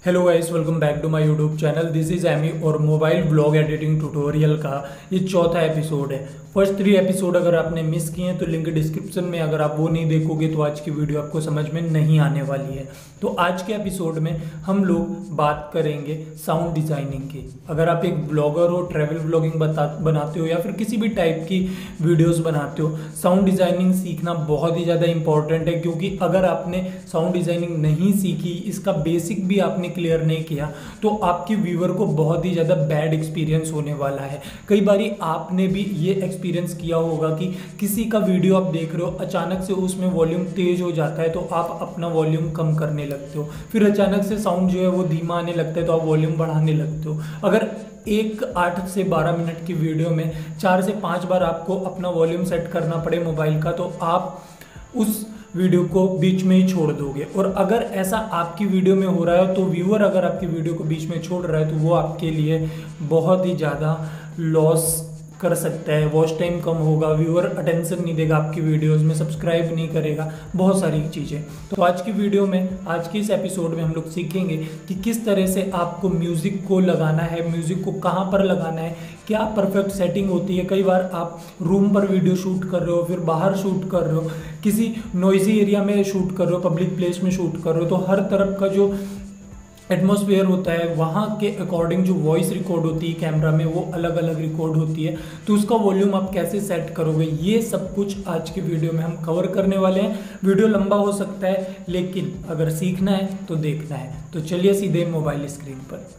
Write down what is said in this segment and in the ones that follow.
Hello guys, welcome back to my YouTube channel. This is Amy और mobile blog editing tutorial का ये चौथा episode है। First 3 episode अगर आपने मिस किए हैं तो लिंक डिस्क्रिप्शन में, अगर आप वो नहीं देखोगे तो आज की वीडियो आपको समझ में नहीं आने वाली है। तो आज के एपिसोड में हम लोग बात करेंगे साउंड डिजाइनिंग की। अगर आप एक ब्लॉगर हो, ट्रैवल ब्लॉगिंग बनाते हो या फिर किसी भी टाइप की वीडियोस बनाते हो, साउंड डिजाइनिंग सीखना बहुत ही ज़्यादा इंपॉर्टेंट है। क्योंकि अगर आपने साउंड डिजाइनिंग नहीं सीखी, इसका बेसिक भी आपने क्लियर नहीं किया, तो आपके व्यूअर को बहुत ही ज़्यादा बैड एक्सपीरियंस होने वाला है। कई बारी आपने भी ये एक्सपीरियंस किया होगा कि किसी का वीडियो आप देख रहे हो, अचानक से उसमें वॉल्यूम तेज हो जाता है तो आप अपना वॉल्यूम कम करने लगते हो, फिर अचानक से साउंड जो है वो धीमा आने लगता है तो आप वॉल्यूम बढ़ाने लगते हो। अगर एक 8 से 12 मिनट की वीडियो में 4 से 5 बार आपको अपना वॉल्यूम सेट करना पड़े मोबाइल का, तो आप उस वीडियो को बीच में ही छोड़ दोगे। और अगर ऐसा आपकी वीडियो में हो रहा है तो व्यूअर अगर आपकी वीडियो को बीच में छोड़ रहा है तो वो आपके लिए बहुत ही ज़्यादा लॉस कर सकता है। वॉच टाइम कम होगा, व्यूअर अटेंशन नहीं देगा आपकी वीडियोस में, सब्सक्राइब नहीं करेगा, बहुत सारी चीज़ें। तो आज की वीडियो में, आज के इस एपिसोड में हम लोग सीखेंगे कि किस तरह से आपको म्यूज़िक को लगाना है, म्यूज़िक को कहाँ पर लगाना है, क्या परफेक्ट सेटिंग होती है। कई बार आप रूम पर वीडियो शूट कर रहे हो, फिर बाहर शूट कर रहे हो, किसी नॉइजी एरिया में शूट कर रहे हो, पब्लिक प्लेस में शूट कर रहे हो, तो हर तरफ का जो एटमॉस्फेयर होता है वहाँ के अकॉर्डिंग जो वॉइस रिकॉर्ड होती है कैमरा में वो अलग अलग रिकॉर्ड होती है। तो उसका वॉल्यूम आप कैसे सेट करोगे, ये सब कुछ आज की वीडियो में हम कवर करने वाले हैं। वीडियो लंबा हो सकता है लेकिन अगर सीखना है तो देखना है। तो चलिए सीधे मोबाइल स्क्रीन पर।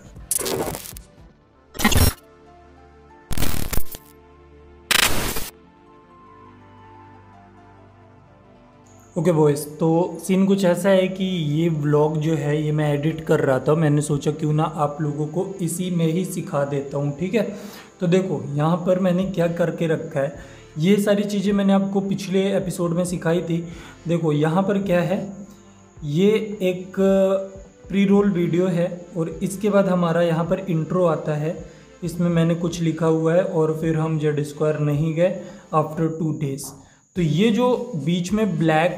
ओके बॉयज़, तो सीन कुछ ऐसा है कि ये व्लॉग जो है ये मैं एडिट कर रहा था। मैंने सोचा क्यों ना आप लोगों को इसी में ही सिखा देता हूँ, ठीक है। तो देखो यहाँ पर मैंने क्या करके रखा है, ये सारी चीज़ें मैंने आपको पिछले एपिसोड में सिखाई थी। देखो यहाँ पर क्या है, ये एक प्री रोल वीडियो है और इसके बाद हमारा यहाँ पर इंट्रो आता है। इसमें मैंने कुछ लिखा हुआ है और फिर हम जेड स्क्वायर नहीं गए आफ्टर 2 डेज़। तो ये जो बीच में ब्लैक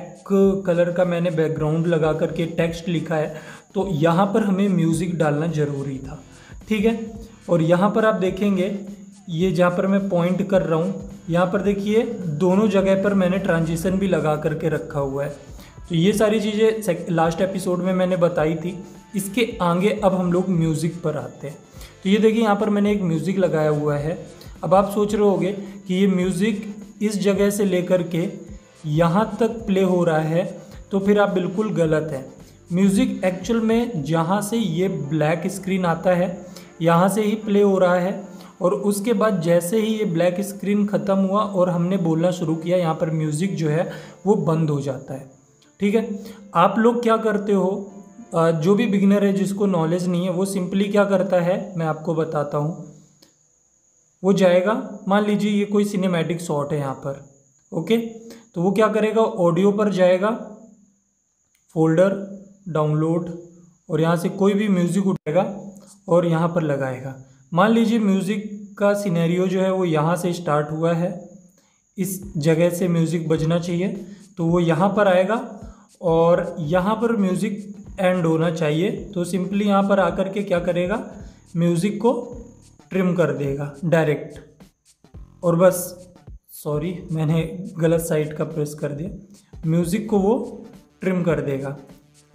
कलर का मैंने बैकग्राउंड लगा करके टेक्स्ट लिखा है, तो यहाँ पर हमें म्यूज़िक डालना ज़रूरी था, ठीक है। और यहाँ पर आप देखेंगे, ये जहाँ पर मैं पॉइंट कर रहा हूँ, यहाँ पर देखिए दोनों जगह पर मैंने ट्रांजिशन भी लगा करके रखा हुआ है। तो ये सारी चीज़ें लास्ट एपिसोड में मैंने बताई थी। इसके आगे अब हम लोग म्यूज़िक पर आते हैं। तो ये देखिए यहाँ पर मैंने एक म्यूज़िक लगाया हुआ है। अब आप सोच रहे होंगे कि ये म्यूज़िक इस जगह से लेकर के यहाँ तक प्ले हो रहा है, तो फिर आप बिल्कुल गलत हैं। म्यूज़िक एक्चुअल में जहाँ से ये ब्लैक स्क्रीन आता है यहाँ से ही प्ले हो रहा है, और उसके बाद जैसे ही ये ब्लैक स्क्रीन ख़त्म हुआ और हमने बोलना शुरू किया, यहाँ पर म्यूज़िक जो है वो बंद हो जाता है, ठीक है। आप लोग क्या करते हो, जो भी बिगिनर है जिसको नॉलेज नहीं है वो सिंपली क्या करता है, मैं आपको बताता हूँ। वो जाएगा, मान लीजिए ये कोई सिनेमैटिक शॉट है यहाँ पर, ओके, तो वो क्या करेगा, ऑडियो पर जाएगा, फोल्डर, डाउनलोड, और यहाँ से कोई भी म्यूज़िक उठाएगा और यहाँ पर लगाएगा। मान लीजिए म्यूज़िक का सिनेरियो जो है वो यहाँ से स्टार्ट हुआ है, इस जगह से म्यूज़िक बजना चाहिए, तो वो यहाँ पर आएगा और यहाँ पर म्यूज़िक एंड होना चाहिए। तो सिंपली यहाँ पर आकर के क्या करेगा, म्यूज़िक को ट्रिम कर देगा डायरेक्ट, और बस, सॉरी मैंने गलत साइड का प्रेस कर दिया, म्यूज़िक को वो ट्रिम कर देगा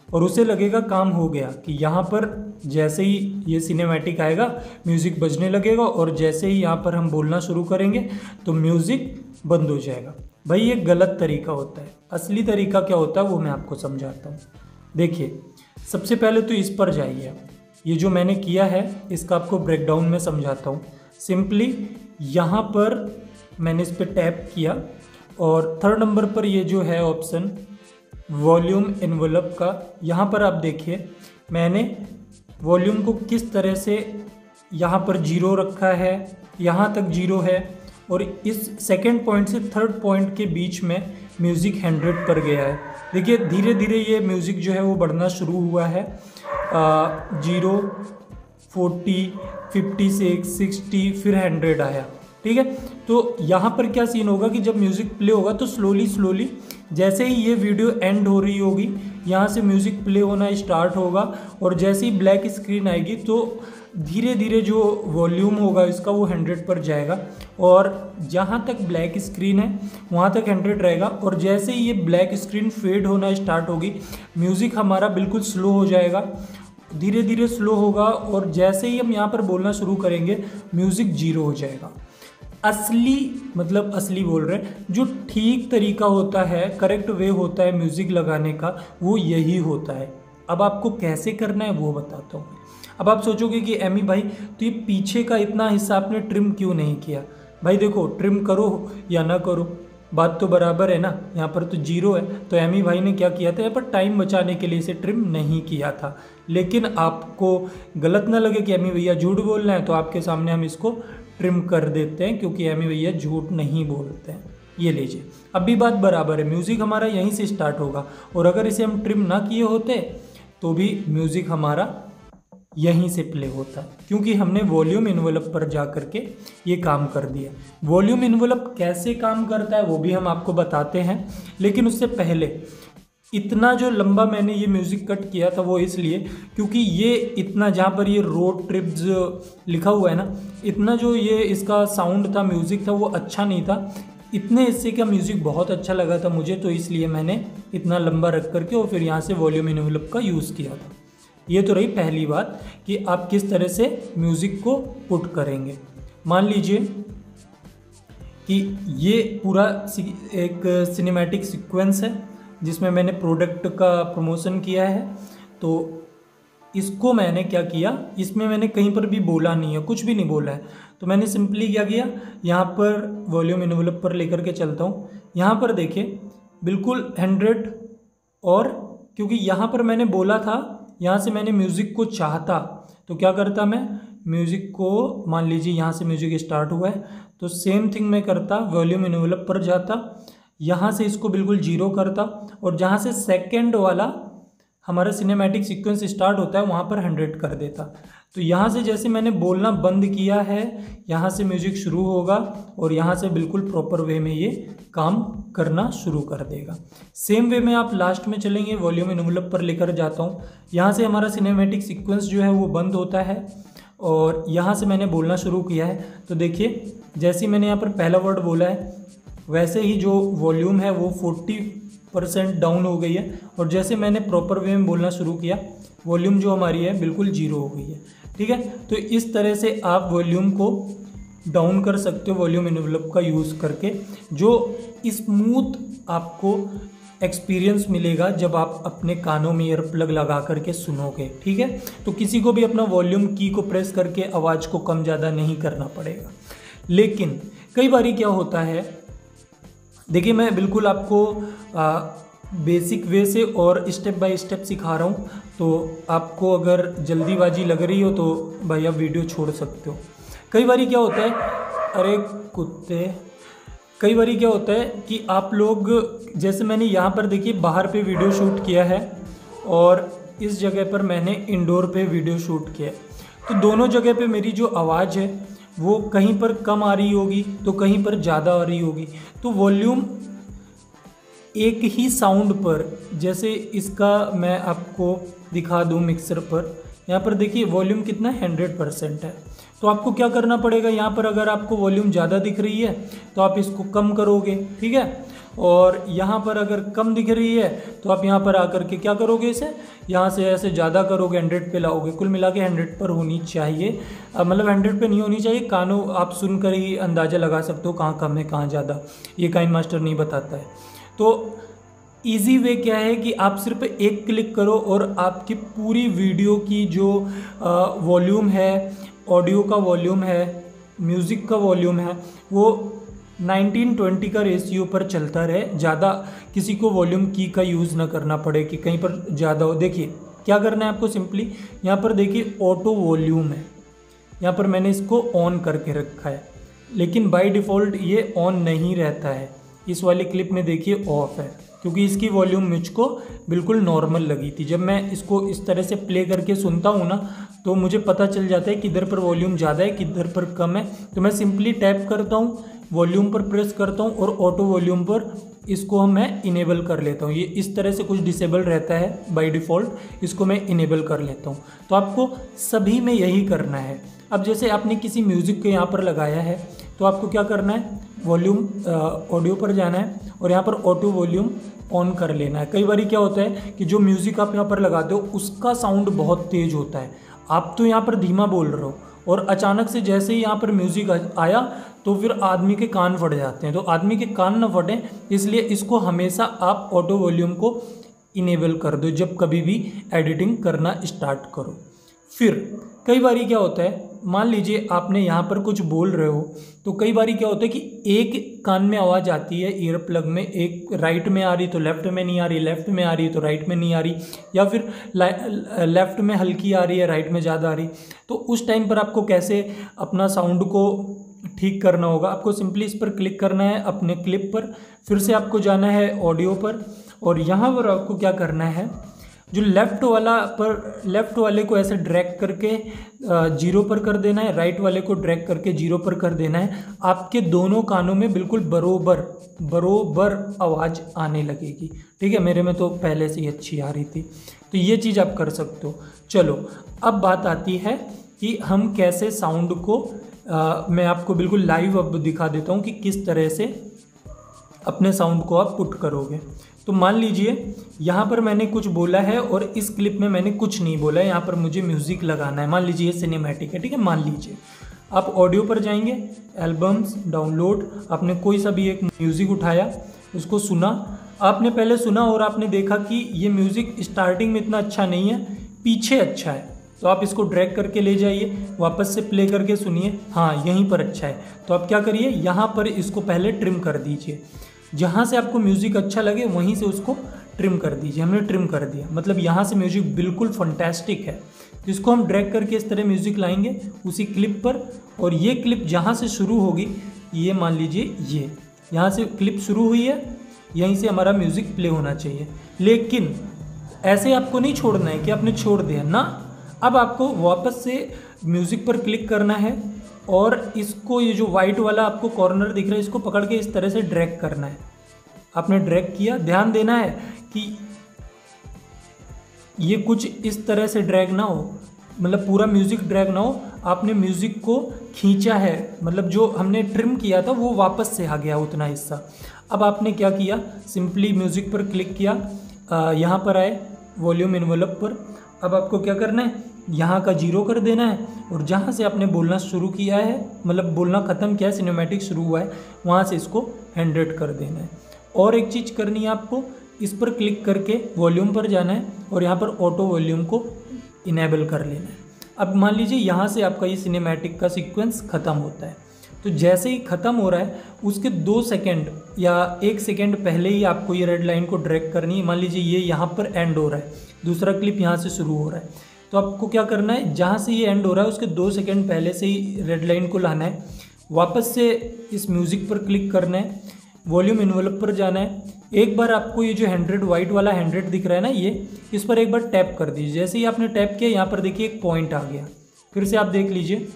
और उसे लगेगा काम हो गया। कि यहाँ पर जैसे ही ये सिनेमैटिक आएगा म्यूज़िक बजने लगेगा और जैसे ही यहाँ पर हम बोलना शुरू करेंगे तो म्यूज़िक बंद हो जाएगा। भाई ये गलत तरीका होता है। असली तरीका क्या होता है वो मैं आपको समझाता हूँ। देखिए, सबसे पहले तो इस पर जाइए। ये जो मैंने किया है इसका आपको ब्रेकडाउन में समझाता हूँ। सिंपली यहाँ पर मैंने इस पर टैप किया और 3rd नंबर पर ये जो है ऑप्शन वॉल्यूम एनवेलप का, यहाँ पर आप देखिए मैंने वॉल्यूम को किस तरह से यहाँ पर 0 रखा है, यहाँ तक 0 है, और इस 2nd पॉइंट से 3rd पॉइंट के बीच में म्यूज़िक 100 पर गया है। देखिए धीरे धीरे ये म्यूज़िक जो है वो बढ़ना शुरू हुआ है। 0, 40, 56, 60, फिर 100 आया, ठीक है। तो यहाँ पर क्या सीन होगा कि जब म्यूज़िक प्ले होगा तो स्लोली जैसे ही ये वीडियो एंड हो रही होगी, यहाँ से म्यूज़िक प्ले होना स्टार्ट होगा और जैसे ही ब्लैक स्क्रीन आएगी तो धीरे धीरे जो वॉल्यूम होगा इसका वो 100 पर जाएगा और जहाँ तक ब्लैक स्क्रीन है वहाँ तक 100 रहेगा। और जैसे ही ये ब्लैक स्क्रीन फेड होना स्टार्ट होगी म्यूज़िक हमारा बिल्कुल स्लो हो जाएगा, धीरे धीरे स्लो होगा और जैसे ही हम यहाँ पर बोलना शुरू करेंगे म्यूज़िक 0 हो जाएगा। असली बोल रहे हैं, जो ठीक तरीका होता है, करेक्ट वे होता है म्यूज़िक लगाने का, वो यही होता है। अब आपको कैसे करना है वो बताता हूँ। अब आप सोचोगे कि एमी भाई तो ये पीछे का इतना हिस्सा आपने ट्रिम क्यों नहीं किया। भाई देखो, ट्रिम करो या ना करो बात तो बराबर है ना, यहाँ पर तो 0 है। तो एमी भाई ने क्या किया था, यहाँ पर टाइम बचाने के लिए इसे ट्रिम नहीं किया था। लेकिन आपको गलत ना लगे कि एमी भैया झूठ बोल रहे हैं, तो आपके सामने हम इसको ट्रिम कर देते हैं क्योंकि एमी भैया झूठ नहीं बोलते हैं। ये लीजिए, अब भी बात बराबर है, म्यूज़िक हमारा यहीं से स्टार्ट होगा और अगर इसे हम ट्रिम ना किए होते तो भी म्यूज़िक हमारा यहीं से प्ले होता, क्योंकि हमने वॉल्यूम इन्वेलप पर जा करके ये काम कर दिया। वॉल्यूम इन्वेलप कैसे काम करता है वो भी हम आपको बताते हैं, लेकिन उससे पहले इतना जो लंबा मैंने ये म्यूज़िक कट किया था वो इसलिए क्योंकि ये इतना, जहाँ पर ये रोड ट्रिप्स लिखा हुआ है ना, इतना जो ये इसका साउंड था, म्यूज़िक था, वो अच्छा नहीं था। इतने हिस्से का म्यूज़िक बहुत अच्छा लगा था मुझे, तो इसलिए मैंने इतना लंबा रख करके और फिर यहाँ से वॉल्यूम इन्वेलप का यूज़ किया था। ये तो रही पहली बात कि आप किस तरह से म्यूज़िक को पुट करेंगे। मान लीजिए कि ये पूरा एक सिनेमैटिक सीक्वेंस है जिसमें मैंने प्रोडक्ट का प्रमोशन किया है, तो इसको मैंने क्या किया, इसमें मैंने कहीं पर भी बोला नहीं है, कुछ भी नहीं बोला है। तो मैंने सिंपली क्या किया, यहाँ पर वॉल्यूम इन्वेलप पर लेकर के चलता हूँ। यहाँ पर देखिए बिल्कुल 100, और क्योंकि यहाँ पर मैंने बोला था, यहाँ से मैंने म्यूज़िक को चाहता तो क्या करता, मैं म्यूज़िक को, मान लीजिए यहाँ से म्यूज़िक स्टार्ट हुआ है तो सेम थिंग मैं करता, वॉल्यूम इन्वेलप पर जाता, यहाँ से इसको बिल्कुल 0 करता और जहाँ से सेकंड वाला हमारा सिनेमैटिक सीक्वेंस स्टार्ट होता है वहाँ पर 100 कर देता। तो यहाँ से जैसे मैंने बोलना बंद किया है, यहाँ से म्यूज़िक शुरू होगा और यहाँ से बिल्कुल प्रॉपर वे में ये काम करना शुरू कर देगा। सेम वे में आप लास्ट में चलेंगे, वॉल्यूम इन्वेलप पर लेकर जाता हूँ, यहाँ से हमारा सिनेमैटिक सीक्वेंस जो है वो बंद होता है और यहाँ से मैंने बोलना शुरू किया है। तो देखिए जैसे ही मैंने यहाँ पर पहला वर्ड बोला है वैसे ही जो वॉल्यूम है वो 40% डाउन हो गई है और जैसे मैंने प्रॉपर वे में बोलना शुरू किया वॉल्यूम जो हमारी है बिल्कुल 0 हो गई है। ठीक है, तो इस तरह से आप वॉल्यूम को डाउन कर सकते हो वॉल्यूम इन्वेलप का यूज़ करके, जो स्मूथ आपको एक्सपीरियंस मिलेगा जब आप अपने कानों में ईयर प्लग लगा करके सुनोगे। ठीक है, तो किसी को भी अपना वॉल्यूम की को प्रेस करके आवाज़ को कम ज़्यादा नहीं करना पड़ेगा। लेकिन कई बारी क्या होता है, देखिए मैं बिल्कुल आपको बेसिक वे से और स्टेप बाय स्टेप सिखा रहा हूँ, तो आपको अगर जल्दीबाजी लग रही हो तो भाई आप वीडियो छोड़ सकते हो। कई बारी क्या होता है, अरे कुत्ते, कई बारी क्या होता है कि आप लोग, जैसे मैंने यहाँ पर देखिए बाहर पे वीडियो शूट किया है और इस जगह पर मैंने इंडोर पे वीडियो शूट किया है, तो दोनों जगह पे मेरी जो आवाज़ है वो कहीं पर कम आ रही होगी तो कहीं पर ज़्यादा आ रही होगी। तो वॉल्यूम एक ही साउंड पर, जैसे इसका मैं आपको दिखा दूं मिक्सर पर, यहाँ पर देखिए वॉल्यूम कितना 100% है। तो आपको क्या करना पड़ेगा, यहाँ पर अगर आपको वॉल्यूम ज़्यादा दिख रही है तो आप इसको कम करोगे। ठीक है, और यहाँ पर अगर कम दिख रही है तो आप यहाँ पर आकर के क्या करोगे, इसे यहाँ से ऐसे ज़्यादा करोगे, 100 पे लाओगे। कुल मिला के 100 पर होनी चाहिए, मतलब 100 पे नहीं होनी चाहिए। कानों आप सुनकर ही अंदाज़ा लगा सकते हो कहाँ कम है कहाँ ज़्यादा, ये काइन मास्टर नहीं बताता है। तो इजी वे क्या है कि आप सिर्फ एक क्लिक करो और आपकी पूरी वीडियो की जो वॉल्यूम है, ऑडियो का वॉल्यूम है, म्यूज़िक का वॉल्यूम है, वो 19-20 का रेशियो पर चलता रहे। ज़्यादा किसी को वॉल्यूम की का यूज़ ना करना पड़े कि कहीं पर ज़्यादा हो। देखिए क्या करना है आपको, सिंपली यहाँ पर देखिए ऑटो वॉल्यूम है, यहाँ पर मैंने इसको ऑन करके रखा है, लेकिन बाय डिफ़ॉल्ट ये ऑन नहीं रहता है। इस वाली क्लिप में देखिए ऑफ है, क्योंकि इसकी वॉल्यूम मुझको बिल्कुल नॉर्मल लगी थी। जब मैं इसको इस तरह से प्ले करके सुनता हूँ ना, तो मुझे पता चल जाता है किधर पर वॉल्यूम ज़्यादा है किधर पर कम है। तो मैं सिंपली टैप करता हूँ, वॉल्यूम पर प्रेस करता हूँ और ऑटो वॉल्यूम पर इसको मैं इनेबल कर लेता हूँ। ये इस तरह से कुछ डिसेबल रहता है बाय डिफ़ॉल्ट, इसको मैं इनेबल कर लेता हूँ। तो आपको सभी में यही करना है। अब जैसे आपने किसी म्यूज़िक को यहाँ पर लगाया है तो आपको क्या करना है, वॉल्यूम ऑडियो पर जाना है और यहाँ पर ऑटो वॉल्यूम ऑन कर लेना है। कई बार क्या होता है कि जो म्यूज़िक आप यहाँ पर लगाते हो उसका साउंड बहुत तेज़ होता है, आप तो यहाँ पर धीमा बोल रहे हो और अचानक से जैसे ही यहाँ पर म्यूज़िक आया तो फिर आदमी के कान फट जाते हैं। तो आदमी के कान ना फटें इसलिए इसको हमेशा आप ऑटो वॉल्यूम को इनेबल कर दो जब कभी भी एडिटिंग करना स्टार्ट करो। फिर कई बारी क्या होता है, मान लीजिए आपने यहाँ पर कुछ बोल रहे हो तो कई बारी क्या होता है कि एक कान में आवाज़ आती है ईयर प्लग में, एक राइट में आ रही तो लेफ्ट में नहीं आ रही, लेफ्ट में आ रही तो राइट में नहीं आ रही, या फिर लेफ्ट में हल्की आ रही है राइट में ज़्यादा आ रही। तो उस टाइम पर आपको कैसे अपना साउंड को ठीक करना होगा, आपको सिंपली इस पर क्लिक करना है अपने क्लिप पर, फिर से आपको जाना है ऑडियो पर और यहाँ पर आपको क्या करना है, जो लेफ़्ट वाले को ऐसे ड्रैग करके 0 पर कर देना है, राइट वाले को ड्रैग करके 0 पर कर देना है। आपके दोनों कानों में बिल्कुल बरोबर आवाज़ आने लगेगी। ठीक है, मेरे में तो पहले से ही अच्छी आ रही थी, तो ये चीज़ आप कर सकते हो। चलो अब बात आती है कि हम कैसे साउंड को मैं आपको बिल्कुल लाइव अब दिखा देता हूँ कि किस तरह से अपने साउंड को आप पुट करोगे। तो मान लीजिए यहाँ पर मैंने कुछ बोला है और इस क्लिप में मैंने कुछ नहीं बोला है, यहाँ पर मुझे म्यूज़िक लगाना है। मान लीजिए ये सिनेमैटिक है, ठीक है। मान लीजिए आप ऑडियो पर जाएंगे, एल्बम्स, डाउनलोड, आपने कोई सा भी एक म्यूज़िक उठाया, उसको सुना, आपने पहले सुना और आपने देखा कि ये म्यूज़िक स्टार्टिंग में इतना अच्छा नहीं है, पीछे अच्छा है, तो आप इसको ड्रैग करके ले जाइए, वापस से प्ले करके सुनिए, हाँ यहीं पर अच्छा है। तो आप क्या करिए, यहाँ पर इसको पहले ट्रिम कर दीजिए, जहाँ से आपको म्यूज़िक अच्छा लगे वहीं से उसको ट्रिम कर दीजिए। हमने ट्रिम कर दिया, मतलब यहाँ से म्यूज़िक बिल्कुल फंटेस्टिक है। जिसको हम ड्रैग करके इस तरह म्यूज़िक लाएंगे उसी क्लिप पर, और ये क्लिप जहाँ से शुरू होगी, ये मान लीजिए ये यहाँ से क्लिप शुरू हुई है, यहीं से हमारा म्यूज़िक प्ले होना चाहिए। लेकिन ऐसे आपको नहीं छोड़ना है कि आपने छोड़ दिया ना, अब आपको वापस से म्यूज़िक पर क्लिक करना है और इसको, ये जो वाइट वाला आपको कॉर्नर दिख रहा है, इसको पकड़ के इस तरह से ड्रैग करना है। आपने ड्रैग किया, ध्यान देना है कि ये कुछ इस तरह से ड्रैग ना हो, मतलब पूरा म्यूज़िक ड्रैग ना हो। आपने म्यूज़िक को खींचा है, मतलब जो हमने ट्रिम किया था वो वापस से आ गया उतना हिस्सा। अब आपने क्या किया, सिंपली म्यूज़िक पर क्लिक किया, यहाँ पर आए वॉल्यूम एनवेलप पर। अब आपको क्या करना है, यहाँ का 0 कर देना है और जहाँ से आपने बोलना शुरू किया है, मतलब बोलना ख़त्म किया है, सिनेमैटिक शुरू हुआ है, वहाँ से इसको 100 कर देना है। और एक चीज़ करनी है आपको, इस पर क्लिक करके वॉल्यूम पर जाना है और यहाँ पर ऑटो वॉल्यूम को इनेबल कर लेना है। अब मान लीजिए यहाँ से आपका ये सिनेमैटिक का सीक्वेंस ख़त्म होता है, तो जैसे ही ख़त्म हो रहा है उसके 2 सेकेंड या 1 सेकेंड पहले ही आपको ये रेड लाइन को ड्रैग करनी है। मान लीजिए ये यहाँ पर एंड हो रहा है, दूसरा क्लिप यहाँ से शुरू हो रहा है, तो आपको क्या करना है, जहाँ से ये एंड हो रहा है उसके 2 सेकेंड पहले से ही रेड लाइन को लाना है, वापस से इस म्यूज़िक पर क्लिक करना है, वॉल्यूम एनवेलप पर जाना है। एक बार आपको ये जो 100 वाइट वाला 100 दिख रहा है ना, ये इस पर एक बार टैप कर दीजिए। जैसे ही आपने टैप किया, यहाँ पर देखिए एक पॉइंट आ गया, फिर से आप देख लीजिए,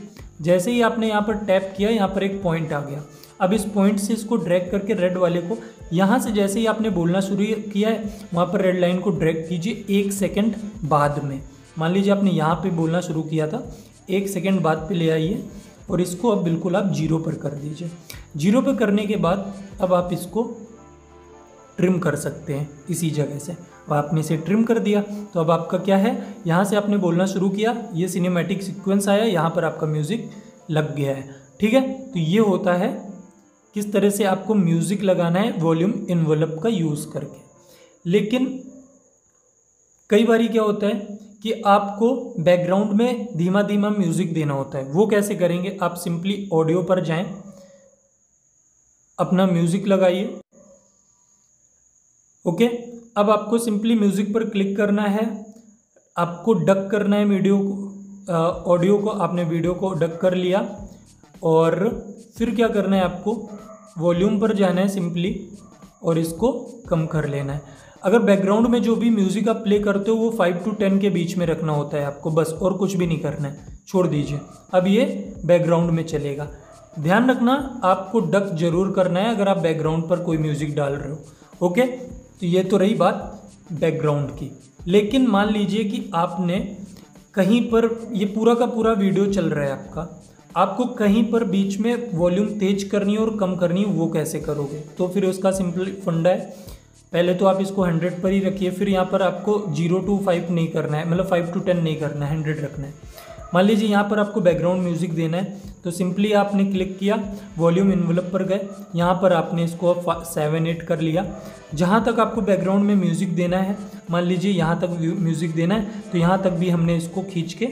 जैसे ही आपने यहाँ पर टैप किया, यहाँ पर एक पॉइंट आ गया। अब इस पॉइंट से इसको ड्रैग करके रेड वाले को, यहाँ से जैसे ही आपने बोलना शुरू किया है वहाँ पर रेड लाइन को ड्रैग कीजिए 1 सेकेंड बाद में। मान लीजिए आपने यहाँ पे बोलना शुरू किया था, 1 सेकेंड बाद पे ले आइए और इसको अब बिल्कुल आप 0 पर कर दीजिए। 0 पर करने के बाद अब आप इसको ट्रिम कर सकते हैं इसी जगह से। अब आपने इसे ट्रिम कर दिया तो अब आपका क्या है, यहाँ से आपने बोलना शुरू किया, ये सिनेमैटिक सीक्वेंस आया, यहाँ पर आपका म्यूज़िक लग गया है। ठीक है, तो ये होता है किस तरह से आपको म्यूज़िक लगाना है वॉल्यूम एनवेलप का यूज़ करके। लेकिन कई बारी क्या होता है कि आपको बैकग्राउंड में धीमा धीमा म्यूज़िक देना होता है। वो कैसे करेंगे, आप सिंपली ऑडियो पर जाएं, अपना म्यूज़िक लगाइए। ओके, अब आपको सिंपली म्यूज़िक पर क्लिक करना है, आपको डक करना है वीडियो को, ऑडियो को। आपने वीडियो को डक कर लिया और फिर क्या करना है, आपको वॉल्यूम पर जाना है सिंपली और इसको कम कर लेना है। अगर बैकग्राउंड में जो भी म्यूज़िक आप प्ले करते हो वो 5 to 10 के बीच में रखना होता है आपको, बस, और कुछ भी नहीं करना है, छोड़ दीजिए। अब ये बैकग्राउंड में चलेगा। ध्यान रखना आपको डक जरूर करना है अगर आप बैकग्राउंड पर कोई म्यूजिक डाल रहे हो। ओके, तो ये तो रही बात बैकग्राउंड की। लेकिन मान लीजिए कि आपने कहीं पर, ये पूरा का पूरा वीडियो चल रहा है आपका, आपको कहीं पर बीच में वॉल्यूम तेज करनी है और कम करनी है, वो कैसे करोगे? तो फिर उसका सिंपल फंडा है, पहले तो आप इसको 100 पर ही रखिए, फिर यहाँ पर आपको 0 to 5 नहीं करना है, मतलब 5 to 10 नहीं करना है, 100 रखना है। मान लीजिए यहाँ पर आपको बैकग्राउंड म्यूजिक देना है, तो सिंपली आपने क्लिक किया, वॉल्यूम इन्वेलप पर गए, यहाँ पर आपने इसको 7-8 कर लिया। जहाँ तक आपको बैकग्राउंड में म्यूजिक देना है, मान लीजिए यहाँ तक म्यूजिक देना है, तो यहाँ तक भी हमने इसको खींच के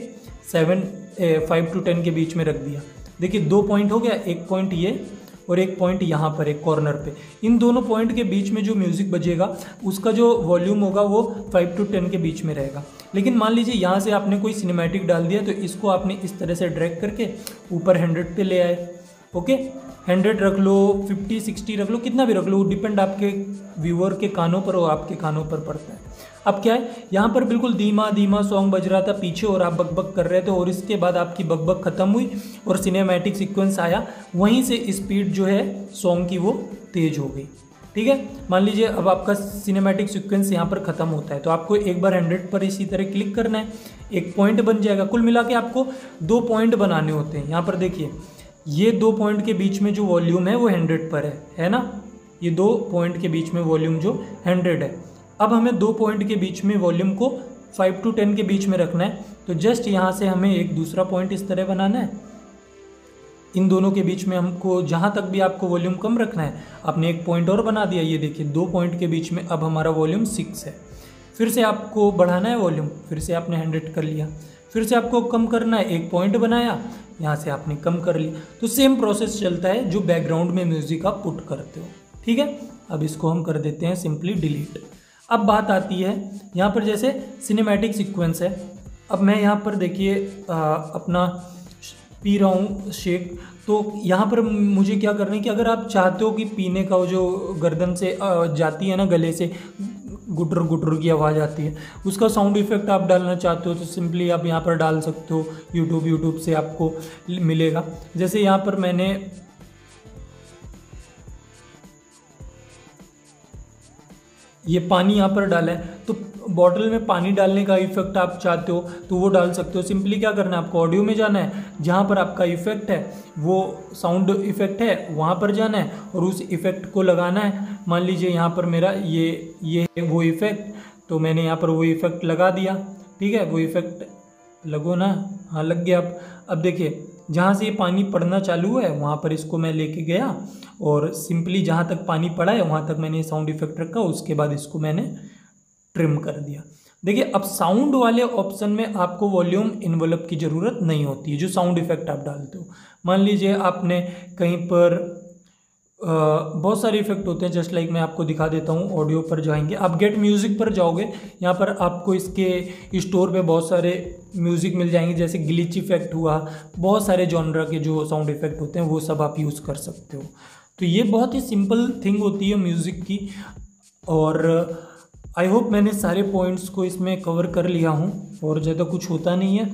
5 to 10 के बीच में रख दिया। देखिए 2 पॉइंट हो गया, एक पॉइंट ये और एक पॉइंट यहाँ पर एक कॉर्नर पे। इन दोनों पॉइंट के बीच में जो म्यूजिक बजेगा उसका जो वॉल्यूम होगा वो 5 to 10 के बीच में रहेगा। लेकिन मान लीजिए यहाँ से आपने कोई सिनेमैटिक डाल दिया, तो इसको आपने इस तरह से ड्रैग करके ऊपर 100 पे ले आए। ओके, 100 रख लो, 50-60 रख लो, कितना भी रख लो, डिपेंड आपके व्यूअर के कानों पर और आपके कानों पर पड़ता है। अब क्या है, यहाँ पर बिल्कुल धीमा धीमा सॉन्ग बज रहा था पीछे और आप बकबक कर रहे थे, और इसके बाद आपकी बकबक खत्म हुई और सिनेमैटिक सीक्वेंस आया, वहीं से स्पीड जो है सॉन्ग की वो तेज हो गई। ठीक है, मान लीजिए अब आपका सिनेमैटिक सीक्वेंस यहाँ पर ख़त्म होता है, तो आपको एक बार 100 पर इसी तरह क्लिक करना है, एक पॉइंट बन जाएगा। कुल मिला के आपको 2 पॉइंट बनाने होते हैं। यहाँ पर देखिए, ये 2 पॉइंट के बीच में जो वॉल्यूम है वो 100 पर है ना, ये 2 पॉइंट के बीच में वॉल्यूम जो 100 है। अब हमें 2 पॉइंट के बीच में वॉल्यूम को 5 to 10 के बीच में रखना है, तो जस्ट यहाँ से हमें एक दूसरा पॉइंट इस तरह बनाना है। इन दोनों के बीच में हमको जहाँ तक भी आपको वॉल्यूम कम रखना है, आपने एक पॉइंट और बना दिया। ये देखिए 2 पॉइंट के बीच में अब हमारा वॉल्यूम 6 है। फिर से आपको बढ़ाना है वॉल्यूम, फिर से आपने 100 कर लिया, फिर से आपको कम करना है, एक पॉइंट बनाया, यहाँ से आपने कम कर लिया। तो सेम प्रोसेस चलता है जो बैकग्राउंड में म्यूजिक आप पुट करते हो। ठीक है, अब इसको हम कर देते हैं सिंपली डिलीट। अब बात आती है यहाँ पर, जैसे सिनेमैटिक सीक्वेंस है, अब मैं यहाँ पर देखिए अपना पी रहा हूँ शेक, तो यहाँ पर मुझे क्या करना है कि अगर आप चाहते हो कि पीने का वो जो गर्दन से जाती है ना, गले से गुटर गुटर की आवाज़ आती है, उसका साउंड इफेक्ट आप डालना चाहते हो, तो सिंपली आप यहाँ पर डाल सकते हो। यूट्यूब से आपको मिलेगा। जैसे यहाँ पर मैंने ये पानी यहाँ पर डाला है, तो बॉटल में पानी डालने का इफेक्ट आप चाहते हो तो वो डाल सकते हो। सिंपली क्या करना है, आपको ऑडियो में जाना है, जहाँ पर आपका इफेक्ट है वो साउंड इफेक्ट है, वहाँ पर जाना है और उस इफेक्ट को लगाना है। मान लीजिए यहाँ पर मेरा ये वो इफेक्ट, तो मैंने यहाँ पर वो इफेक्ट लगा दिया। ठीक है, वो इफेक्ट लगो ना, हाँ लग गया। अब देखिए जहाँ से ये पानी पड़ना चालू हुआ है वहाँ पर इसको मैं लेके गया और सिंपली जहाँ तक पानी पड़ा है वहाँ तक मैंने साउंड इफेक्ट रखा, उसके बाद इसको मैंने ट्रिम कर दिया। देखिए अब साउंड वाले ऑप्शन में आपको वॉल्यूम इन्वेलप की ज़रूरत नहीं होती है, जो साउंड इफेक्ट आप डालते हो। मान लीजिए आपने कहीं पर बहुत सारे इफेक्ट होते हैं, जस्ट लाइक मैं आपको दिखा देता हूँ। ऑडियो पर जाएंगे, आप गेट म्यूज़िक पर जाओगे, यहाँ पर आपको इसके स्टोर पे बहुत सारे म्यूज़िक मिल जाएंगे, जैसे ग्लिच इफेक्ट हुआ, बहुत सारे जॉनरा के जो साउंड इफेक्ट होते हैं वो सब आप यूज़ कर सकते हो। तो ये बहुत ही सिंपल थिंग होती है म्यूज़िक की, और आई होप मैंने सारे पॉइंट्स को इसमें कवर कर लिया हूँ और ज़्यादा कुछ होता नहीं है,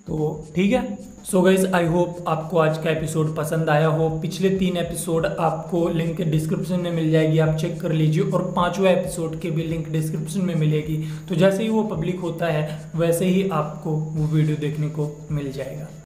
तो ठीक है। सो गाइज आई होप आपको आज का एपिसोड पसंद आया हो। पिछले 3 एपिसोड आपको लिंक डिस्क्रिप्शन में मिल जाएगी, आप चेक कर लीजिए, और 5वां एपिसोड के भी लिंक डिस्क्रिप्शन में मिलेगी। तो जैसे ही वो पब्लिक होता है वैसे ही आपको वो वीडियो देखने को मिल जाएगा।